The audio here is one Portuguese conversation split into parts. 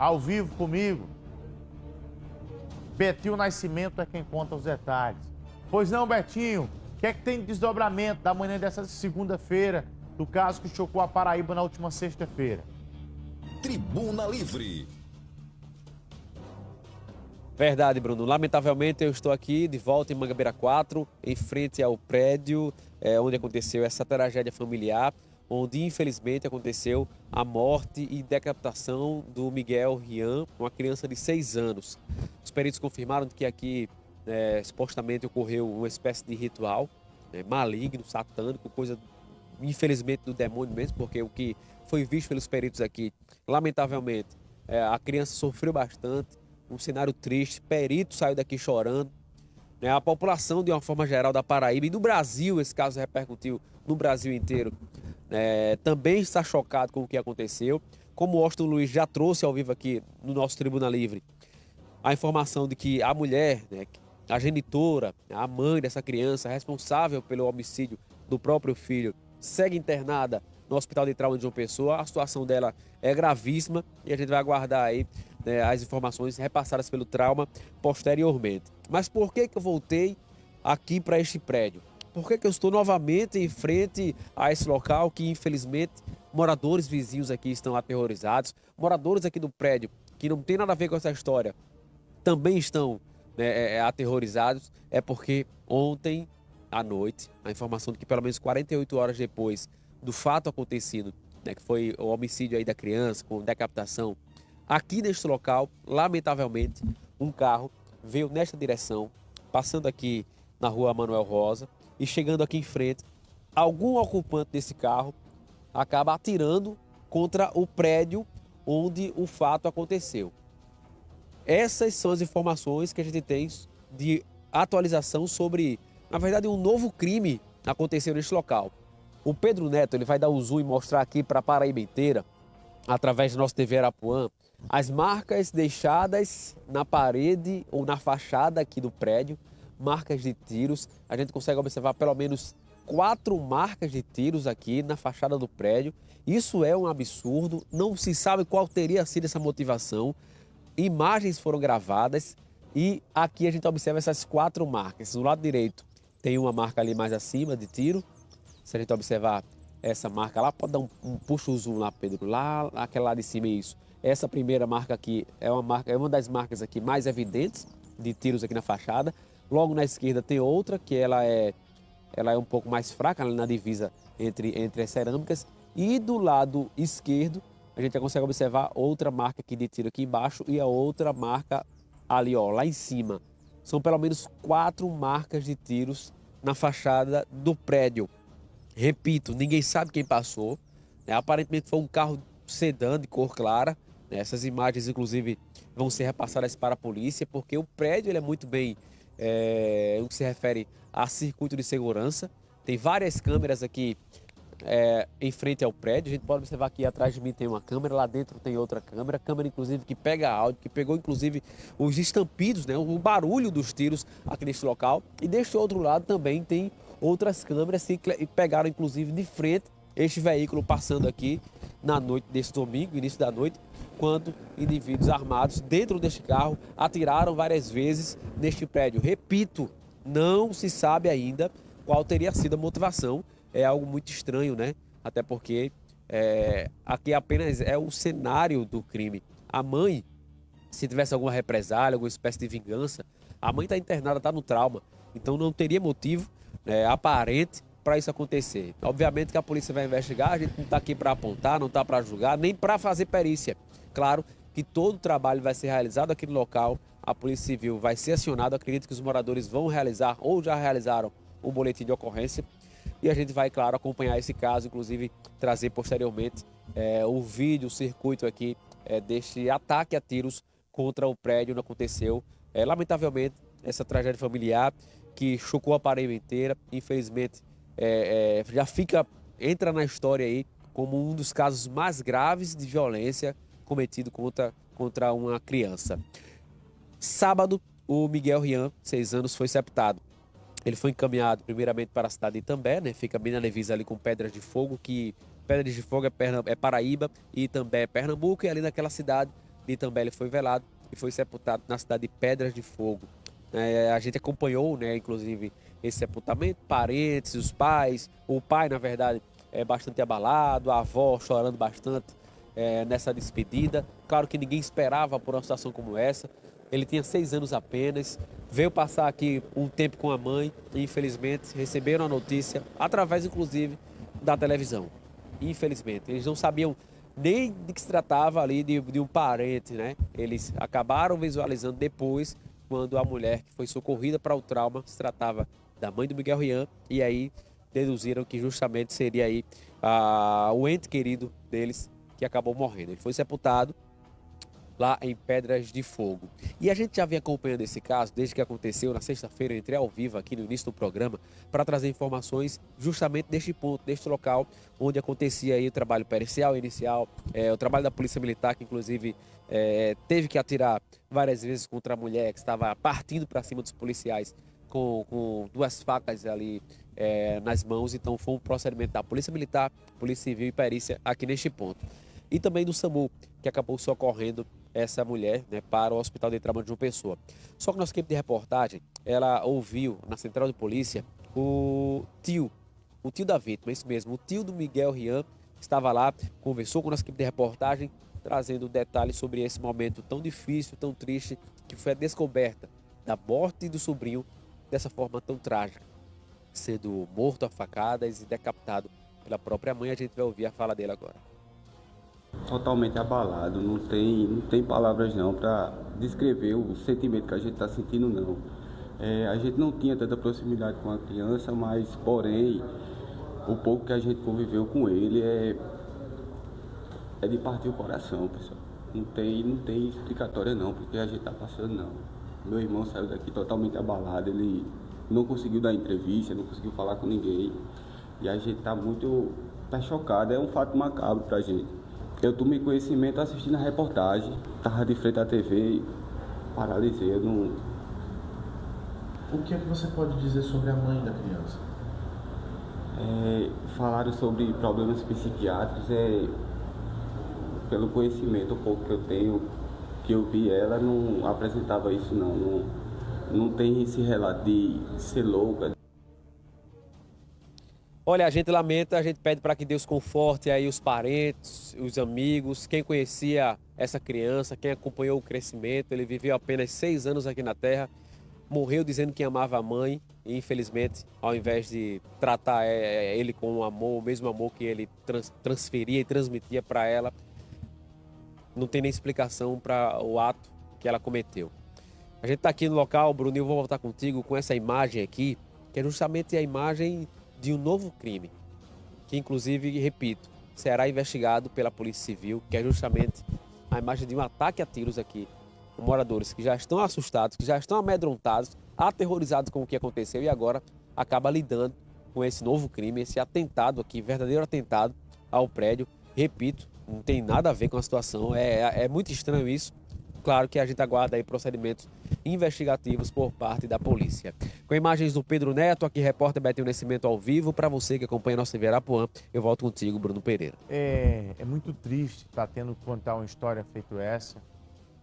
ao vivo comigo. Betinho Nascimento é quem conta os detalhes. Pois não, Betinho, o que é que tem de desdobramento da manhã dessa segunda-feira do caso que chocou a Paraíba na última sexta-feira? Tribuna Livre. Verdade, Bruno. Lamentavelmente, eu estou aqui de volta em Mangabeira 4, em frente ao prédio onde aconteceu essa tragédia familiar, onde infelizmente aconteceu a morte e decapitação do Miguel Rian, uma criança de 6 anos. Os peritos confirmaram que aqui supostamente ocorreu uma espécie de ritual maligno, satânico, coisa infelizmente do demônio mesmo, porque o que foi visto pelos peritos aqui, lamentavelmente, a criança sofreu bastante. Um cenário triste, perito saiu daqui chorando. A população, de uma forma geral, da Paraíba e do Brasil, esse caso repercutiu no Brasil inteiro, também está chocado com o que aconteceu. Como o Austin Luiz já trouxe ao vivo aqui no nosso Tribuna Livre, a informação de que a mulher, a genitora, a mãe dessa criança, responsável pelo homicídio do próprio filho, segue internada no Hospital de Trauma de João Pessoa. A situação dela é gravíssima e a gente vai aguardar aí as informações repassadas pelo trauma posteriormente. Mas por que eu voltei aqui para este prédio? Por que eu estou novamente em frente a esse local que, infelizmente, moradores vizinhos aqui estão aterrorizados, moradores aqui do prédio que não tem nada a ver com essa história também estão aterrorizados? É porque ontem à noite, a informação de que pelo menos 48 horas depois do fato acontecido, que foi o homicídio aí da criança com decapitação, aqui neste local, lamentavelmente, um carro veio nesta direção, passando aqui na rua Manuel Rosa e chegando aqui em frente, algum ocupante desse carro acaba atirando contra o prédio onde o fato aconteceu. Essas são as informações que a gente tem de atualização sobre, na verdade, um novo crime aconteceu neste local. O Pedro Neto ele vai dar o zoom e mostrar aqui para a Paraíba inteira, através do nosso TV Arapuã, as marcas deixadas na parede ou na fachada aqui do prédio, marcas de tiros. A gente consegue observar pelo menos 4 marcas de tiros aqui na fachada do prédio. Isso é um absurdo, não se sabe qual teria sido essa motivação. Imagens foram gravadas e aqui a gente observa essas 4 marcas. Do lado direito tem uma marca ali mais acima de tiro. Se a gente observar essa marca lá, pode dar um puxa o zoom lá, Pedro, lá, aquela lá de cima, é isso. Essa primeira marca aqui é uma das marcas aqui mais evidentes de tiros aqui na fachada. Logo na esquerda tem outra que ela é um pouco mais fraca, na divisa entre as cerâmicas. E do lado esquerdo a gente já consegue observar outra marca aqui de tiro aqui embaixo e a outra marca ali, ó, lá em cima. São pelo menos 4 marcas de tiros na fachada do prédio. Repito, ninguém sabe quem passou. Aparentemente foi um carro sedã de cor clara. Essas imagens, inclusive, vão ser repassadas para a polícia, porque o prédio ele é muito bem, no que se refere a circuito de segurança. Tem várias câmeras aqui em frente ao prédio. A gente pode observar que atrás de mim tem uma câmera, lá dentro tem outra câmera. Câmera, inclusive, que pega áudio, que pegou, inclusive, os estampidos, o barulho dos tiros aqui neste local. E deste outro lado também tem outras câmeras que pegaram, inclusive, de frente este veículo passando aqui na noite desse domingo, início da noite, quando indivíduos armados dentro deste carro atiraram várias vezes neste prédio. Repito, não se sabe ainda qual teria sido a motivação. É algo muito estranho, Até porque aqui apenas é o cenário do crime. A mãe, se tivesse alguma represália, alguma espécie de vingança, a mãe está internada, está no trauma. Então não teria motivo aparente para isso acontecer. Obviamente que a polícia vai investigar, a gente não está aqui para apontar, não está para julgar, nem para fazer perícia. Claro que todo o trabalho vai ser realizado aqui no local, a Polícia Civil vai ser acionada, acredito que os moradores vão realizar ou já realizaram o boletim de ocorrência e a gente vai, claro, acompanhar esse caso, inclusive trazer posteriormente o vídeo, o circuito aqui deste ataque a tiros contra o prédio onde aconteceu. Lamentavelmente, essa tragédia familiar que chocou a Paraíba inteira, infelizmente, entra na história aí como um dos casos mais graves de violência cometido contra uma criança. Sábado, o Miguel Rian, 6 anos, foi septado. Ele foi encaminhado primeiramente para a cidade de Itambé, fica bem na divisa ali com Pedras de Fogo, que Pedras de Fogo é Paraíba e Itambé é Pernambuco, e ali naquela cidade de Itambé ele foi velado e foi sepultado na cidade de Pedras de Fogo. A gente acompanhou, né, inclusive, esse sepultamento, parentes, os pais, o pai, na verdade, é bastante abalado, a avó chorando bastante nessa despedida. Claro que ninguém esperava por uma situação como essa. Ele tinha 6 anos apenas, veio passar aqui um tempo com a mãe e, infelizmente, receberam a notícia, através, inclusive, da televisão. Infelizmente, eles não sabiam nem de que se tratava ali de um parente, né? Eles acabaram visualizando depois, quando a mulher que foi socorrida para o trauma se tratava da mãe do Miguel Rian, e aí deduziram que justamente seria aí o ente querido deles que acabou morrendo. Ele foi sepultado lá em Pedras de Fogo. E a gente já vem acompanhando esse caso desde que aconteceu na sexta-feira. Eu entrei ao vivo aqui no início do programa para trazer informações justamente deste ponto, deste local onde acontecia aí o trabalho pericial inicial, o trabalho da Polícia Militar, que inclusive teve que atirar várias vezes contra a mulher que estava partindo para cima dos policiais com 2 facas ali nas mãos. Então foi um procedimento da Polícia Militar, Polícia Civil e Perícia aqui neste ponto. E também do SAMU, que acabou socorrendo essa mulher, né, para o Hospital de Trauma de João Pessoa. Só que nossa equipe de reportagem, ela ouviu na central de polícia o tio da vítima, isso mesmo, o tio do Miguel Rian estava lá, conversou com nossa equipe de reportagem, trazendo detalhes sobre esse momento tão difícil, tão triste, que foi a descoberta da morte do sobrinho dessa forma tão trágica, sendo morto a facadas e decapitado pela própria mãe. A gente vai ouvir a fala dele agora. Totalmente abalado, não tem palavras não para descrever o sentimento que a gente está sentindo não. A gente não tinha tanta proximidade com a criança, mas porém o pouco que a gente conviveu com ele é de partir o coração, pessoal. Não tem explicatória não, porque a gente está passando não. Meu irmão saiu daqui totalmente abalado, ele não conseguiu dar entrevista, não conseguiu falar com ninguém. E a gente tá chocado, é um fato macabro pra gente. Eu tomei conhecimento assistindo a reportagem, estava de frente à TV e paralisei. O que é que você pode dizer sobre a mãe da criança? Falaram sobre problemas psiquiátricos, pelo conhecimento um pouco que eu tenho, que eu vi ela, não apresentava isso não tem esse relato de ser louca. Olha, a gente lamenta, a gente pede para que Deus conforte aí os parentes, os amigos, quem conhecia essa criança, quem acompanhou o crescimento. Ele viveu apenas 6 anos aqui na Terra, morreu dizendo que amava a mãe e, infelizmente, ao invés de tratar ele com o amor, o mesmo amor que ele transferia e transmitia para ela, não tem nem explicação para o ato que ela cometeu. A gente está aqui no local, Bruno, e eu vou voltar contigo com essa imagem aqui, que é justamente a imagem de um novo crime, que inclusive, repito, será investigado pela Polícia Civil, que é justamente a imagem de um ataque a tiros aqui, com moradores que já estão assustados, que já estão amedrontados, aterrorizados com o que aconteceu e agora acaba lidando com esse novo crime, esse atentado aqui, verdadeiro atentado ao prédio. Repito, não tem nada a ver com a situação, é muito estranho isso. Claro que a gente aguarda aí procedimentos investigativos por parte da polícia. Com imagens do Pedro Neto, aqui repórter Betinho Nascimento ao vivo. Para você que acompanha nosso TV Arapuã, eu volto contigo, Bruno Pereira. É muito triste estar tendo que contar uma história feito essa.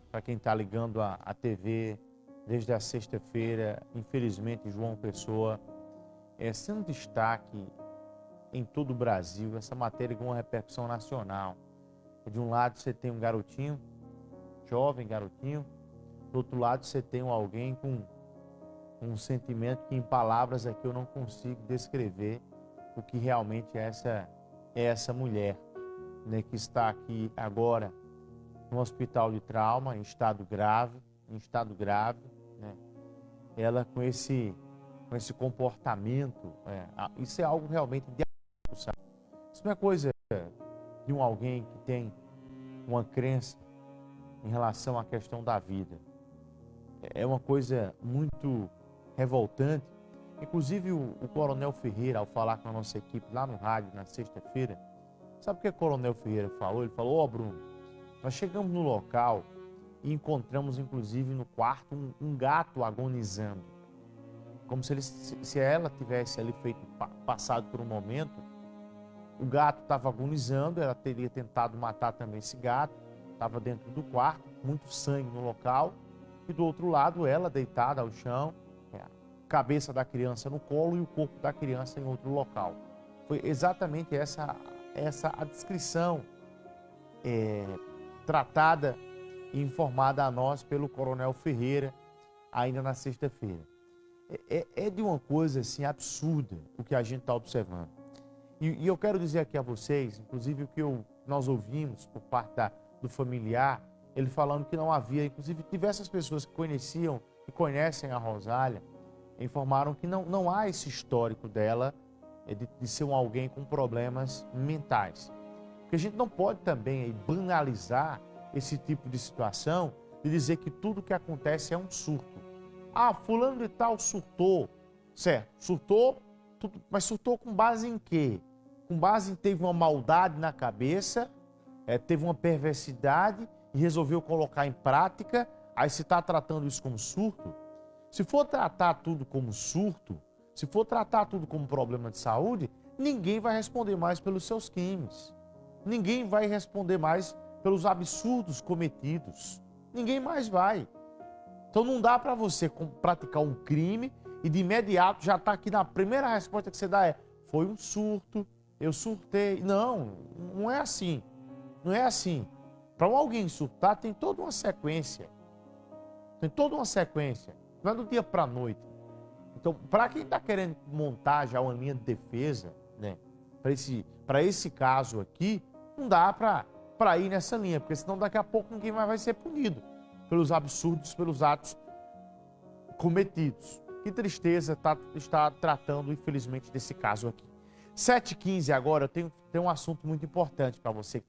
Para quem está ligando a TV desde a sexta-feira, infelizmente, João Pessoa sendo destaque em todo o Brasil. Essa matéria com uma repercussão nacional. De um lado você tem um garotinho, jovem garotinho, do outro lado você tem alguém com um sentimento que em palavras aqui eu não consigo descrever o que realmente é essa mulher, né, que está aqui agora no hospital de trauma, em estado grave, né, ela com esse comportamento, isso é algo realmente de sabe? Isso não é coisa de alguém que tem uma crença em relação à questão da vida. É uma coisa muito revoltante. Inclusive o Coronel Ferreira, ao falar com a nossa equipe lá no rádio na sexta-feira, sabe o que o Coronel Ferreira falou? Ele falou: Bruno, nós chegamos no local e encontramos inclusive no quarto um gato agonizando. Como se ela tivesse ali passado por um momento, o gato estava agonizando, ela teria tentado matar também esse gato. estava dentro do quarto, muito sangue no local, e do outro lado ela deitada ao chão, a cabeça da criança no colo e o corpo da criança em outro local. Foi exatamente essa a descrição tratada e informada a nós pelo Coronel Ferreira, ainda na sexta-feira. É de uma coisa assim absurda o que a gente está observando. E eu quero dizer aqui a vocês, inclusive o que nós ouvimos por parte do familiar, ele falando que não havia, inclusive diversas pessoas que conheciam e conhecem a Rosália, informaram que não há esse histórico dela de ser alguém com problemas mentais. Porque a gente não pode também banalizar esse tipo de situação de dizer que tudo que acontece é um surto. Ah, fulano de tal surtou, certo, surtou, mas surtou com base em quê? Com base em teve uma maldade na cabeça, teve uma perversidade e resolveu colocar em prática, aí se está tratando isso como surto? Se for tratar tudo como surto, se for tratar tudo como problema de saúde, ninguém vai responder mais pelos seus crimes. Ninguém vai responder mais pelos absurdos cometidos. Ninguém mais vai. Então não dá para você praticar um crime e de imediato já está aqui na primeira resposta que você dá foi um surto, eu surtei. Não, não é assim. Não é assim. Para alguém surtar tem toda uma sequência. Tem toda uma sequência. Não é do dia para a noite. Então, para quem está querendo montar já uma linha de defesa, né, para esse caso aqui, não dá para ir nessa linha, porque senão daqui a pouco ninguém mais vai ser punido pelos absurdos, pelos atos cometidos. Que tristeza está tratando, infelizmente, desse caso aqui. 7h15 agora, eu tenho um assunto muito importante para você.